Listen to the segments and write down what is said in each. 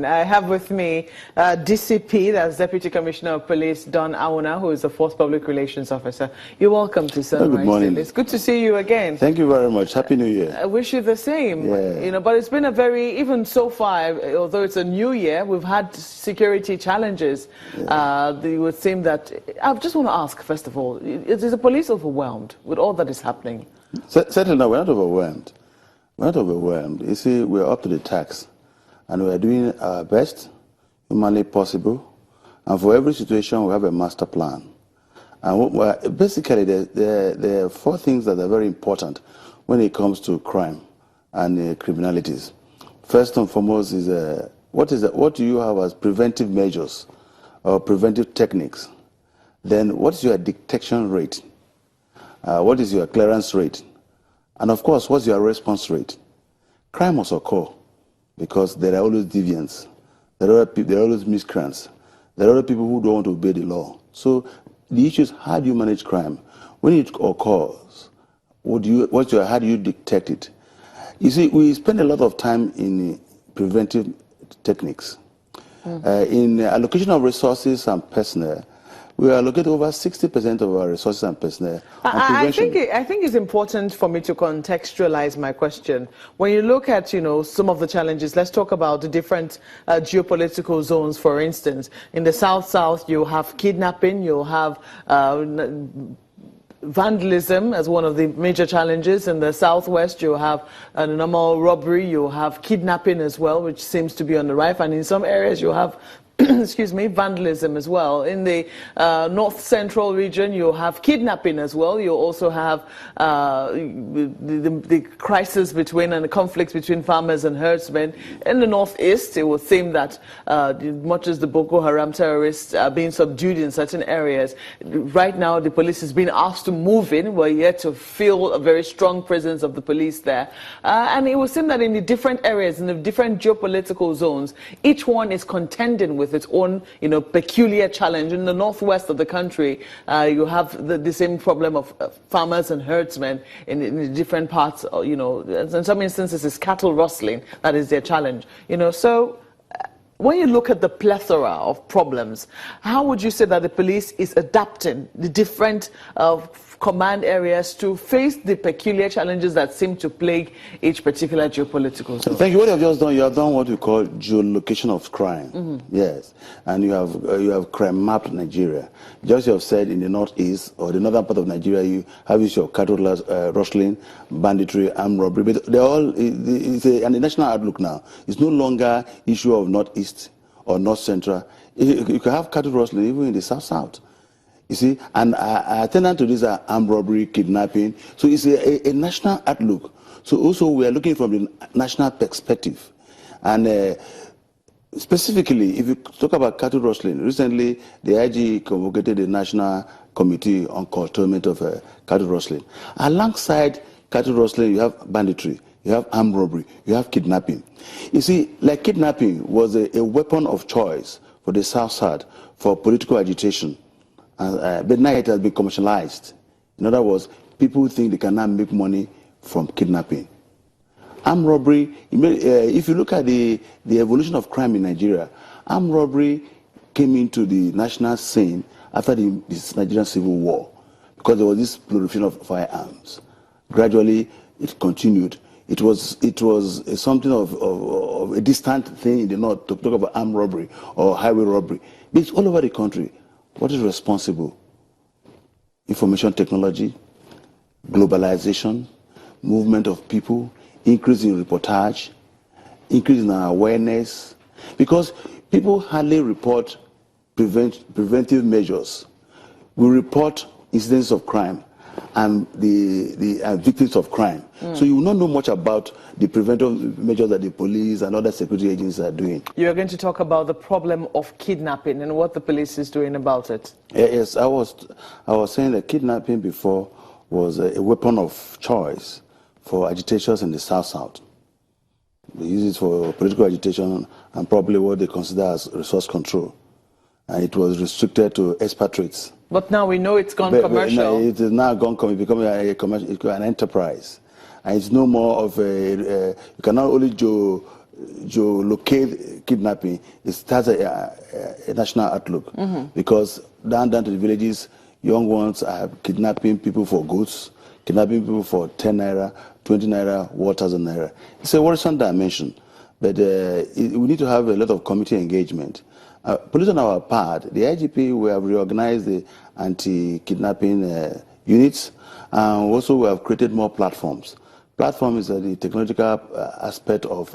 I have with me DCP, that's Deputy Commissioner of Police, Don Auna, who is the Fourth Public Relations Officer. You're welcome to Sunrise. Good morning. It's good to see you again. Thank you very much. Happy New Year. I wish you the same. Yeah. You know, but it's been a very, even so far, although it's a new year, we've had security challenges. Yeah. It would seem that, I just want to ask, first of all, is the police overwhelmed with all that is happening? Certainly no, we're not overwhelmed. We're not overwhelmed. You see, we're up to the task. And we're doing our best, humanly possible. And for every situation, we have a master plan. And basically, there are four things that are very important when it comes to crime and criminalities. First and foremost is, what do you have as preventive measures or preventive techniques? Then what is your detection rate? What is your clearance rate? And of course, what's your response rate? Crime must occur, because there are always deviants, there are always miscreants, there are other people who don't want to obey the law. So the issue is, how do you manage crime? When it occurs, how do you detect it? You see, we spend a lot of time in preventive techniques. In allocation of resources and personnel, we allocate over 60% of our resources and personnel on prevention. I think it's important for me to contextualize my question. When you look at, some of the challenges, let's talk about the different geopolitical zones, for instance. In the South, you have kidnapping, you'll have vandalism as one of the major challenges. In the Southwest, you have a normal robbery, you have kidnapping as well, which seems to be on the rise. And in some areas, you have excuse me, vandalism as well. In the North Central region, you have kidnapping as well. You also have the crisis between and the conflicts between farmers and herdsmen. In the Northeast, it would seem that much as the Boko Haram terrorists are being subdued in certain areas, right now the police is being asked to move in. We're yet to feel a very strong presence of the police there. And it would seem that in the different areas, in the different geopolitical zones, each one is contending with its own, peculiar challenge. In the northwest of the country, you have the same problem of farmers and herdsmen in the different parts. In some instances, it's cattle rustling that is their challenge. So when you look at the plethora of problems, how would you say that the police is adapting the different command areas to face the peculiar challenges that seem to plague each particular geopolitical zone? Thank you. What you have just done, you have done what we call geolocation of crime. Yes. And you have crime mapped Nigeria. Just you have said in the northeast or the northern part of Nigeria, you have your cattle rustling, banditry, armed robbery. But they're all, it's a national outlook now. It's no longer issue of northeast or north central. You can have cattle rustling even in the south. You see, and attendant to this are armed robbery, kidnapping. So it's a national outlook. So also we are looking from the national perspective. And specifically, if you talk about cattle rustling, recently the IG convocated the National Committee on Curtailment of Cattle Rustling. Alongside cattle rustling, you have banditry, you have armed robbery, you have kidnapping. You see, like kidnapping was a weapon of choice for the South for political agitation. But now it has been commercialized. In other words, people think they can now make money from kidnapping. Armed robbery, if you look at the evolution of crime in Nigeria, armed robbery came into the national scene after the Nigerian Civil War, because there was this proliferation of firearms. Gradually, it continued. It was something of a distant thing in the north to talk about armed robbery or highway robbery. But it's all over the country. What is responsible? Information technology, globalization, movement of people, increase in reportage, increase in our awareness. Because people hardly report preventive measures. We report incidents of crime and the victims of crime. So you will not know much about the preventive measures that the police and other security agencies are doing. You're going to talk about the problem of kidnapping and what the police is doing about it. Yes, I was saying that kidnapping before was a weapon of choice for agitators in the South. They use it for political agitation and probably what they consider as resource control. And it was restricted to expatriates. But now we know it's gone commercial. It is now gone commercial, becoming an enterprise. And it's no more of you cannot only geolocate kidnapping, it starts a national outlook. Because down to the villages, young ones are kidnapping people for goods, kidnapping people for 10 naira, 20 naira, 1,000 naira. It's a worrisome dimension, but we need to have a lot of community engagement. Police on our part, the IGP, we have reorganized the anti-kidnapping units, and also we have created more platforms. Platform is the technological aspect of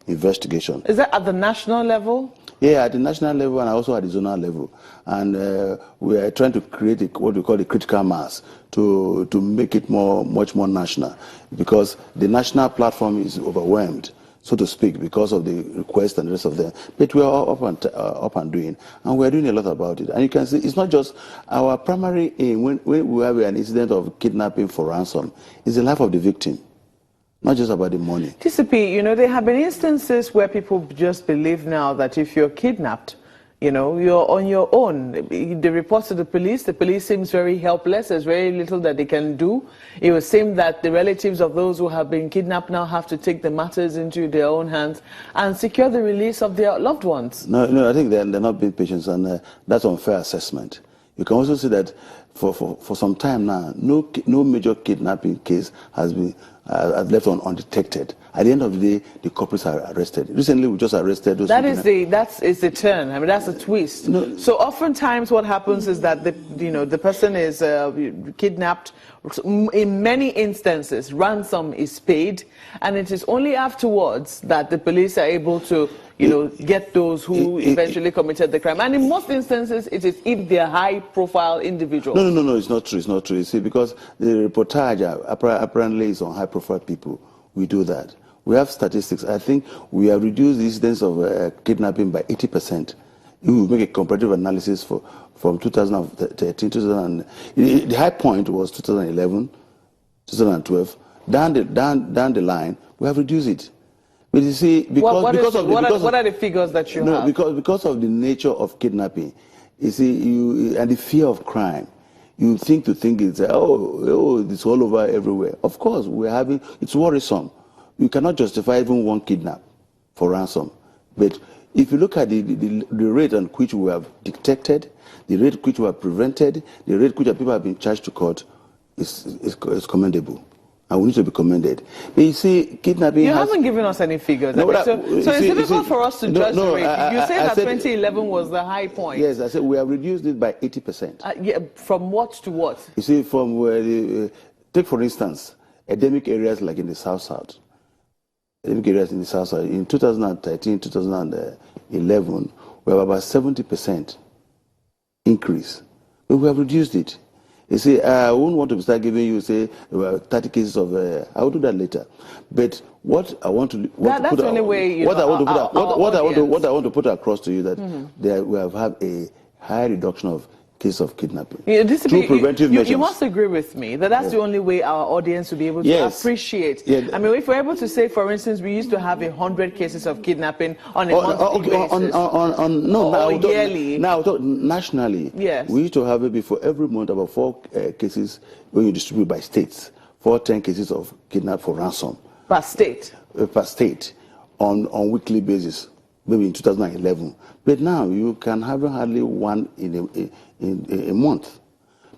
investigation. Is that at the national level? Yeah, at the national level and also at the zonal level. And we are trying to create what we call the critical mass to make it much more national, because the national platform is overwhelmed, so to speak, because of the request and the rest of them. But we are up and doing, and we are doing a lot about it. And you can see it's not just our primary aim when we have an incident of kidnapping for ransom, it's the life of the victim. Not just about the money. TCP, you know, there have been instances where people just believe now that if you're kidnapped, you know, you're on your own. They report to the police seems very helpless, there's very little that they can do. It would seem that the relatives of those who have been kidnapped now have to take the matters into their own hands and secure the release of their loved ones. No, I think they're not being patient, and that's unfair assessment. You can also see that for some time now, no major kidnapping case has been left undetected. At the end of the day, the culprits are arrested. Recently, we just arrested those. That is the turn. I mean, that's a twist. No. So oftentimes, what happens is that the person is kidnapped. In many instances, ransom is paid, and it is only afterwards that the police are able to, get those who eventually committed the crime. And in most instances, it is if they are high-profile individuals. No, it's not true. It's not true. You see, because the reportage apparently is on high-profile people. We do that. We have statistics. I think we have reduced the incidence of kidnapping by 80%. We will make a comparative analysis from 2013, the high point was 2011, 2012. Down the line, we have reduced it. But you see, what are the figures that you have? Because of the nature of kidnapping, you see, and the fear of crime, you think it's it's all over everywhere. Of course, it's worrisome. You cannot justify even one kidnap for ransom. But if you look at the rate at which we have detected, the rate at which we have prevented, the rate at which people have been charged to court, is commendable. And we need to be commended. But you see, kidnapping haven't given us any figures. So it's difficult for us to judge the rate. You said that 2011 was the high point. Yes, I said we have reduced it by 80%. From what to what? You see, from where take for instance, endemic areas like in the South. Endemic areas in the South. In 2013, 2011, we have about 70% increase. But we have reduced it. You see, I wouldn't want to start giving you, say, 30 cases of. I will do that later. But what I want to what I want to put across to you that we have had a high reduction of case of kidnapping. Through preventive measures. You must agree with me that that's the only way our audience will be able to appreciate. Yeah. I mean, if we're able to say, for instance, we used to have 100 cases of kidnapping on a monthly basis. Yearly. Now, nationally, yes. We used to have it before every month about 4 cases when you distribute by states. 10 cases of kidnap for ransom. Per state? Per state on weekly basis. Maybe in 2011. But now you can have hardly one in a month.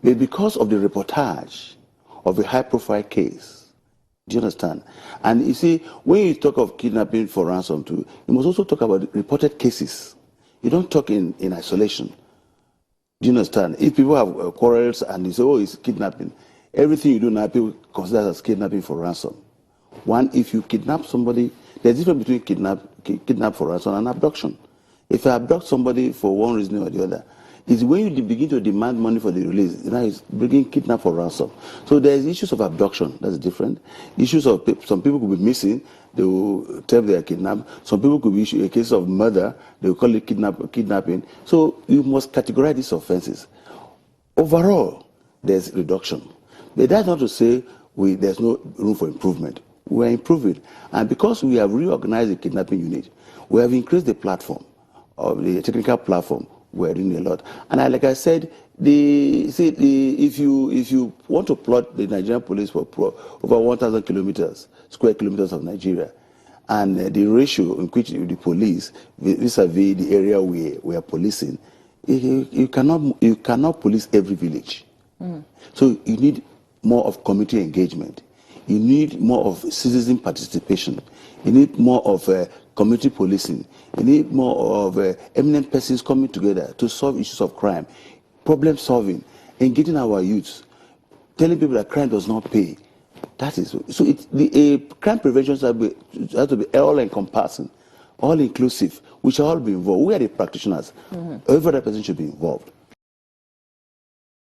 But because of the reportage of a high-profile case, do you understand? And you see, when you talk of kidnapping for ransom too, you must also talk about reported cases. You don't talk in isolation. Do you understand? If people have quarrels and you say, it's kidnapping, everything you do now, people consider as kidnapping for ransom. One, if you kidnap somebody, there's a difference between kidnap for ransom and abduction. If you abduct somebody for one reason or the other, it's when you begin to demand money for the release. Now it's bringing kidnap for ransom. So there's issues of abduction, that's different. Issues of some people could be missing, they will tell they are kidnapped. Some people could be issued a case of murder, they will call it kidnapping. So you must categorize these offenses. Overall, there's reduction. But that's not to say there's no room for improvement. We are improving. And because we have reorganized the kidnapping unit, we have increased the platform, of the technical platform. We are doing a lot. And like I said, if you want to plot the Nigerian police for over 1,000 square kilometers of Nigeria, and the ratio in which the police vis-a-vis the area we are policing, you cannot police every village. So you need more of community engagement. You need more of citizen participation. You need more of community policing. You need more of eminent persons coming together to solve issues of crime, problem solving, engaging our youths, telling people that crime does not pay. That is so. Crime prevention has to be all-encompassing, all-inclusive. We should all be involved. We are the practitioners. Every other person should be involved.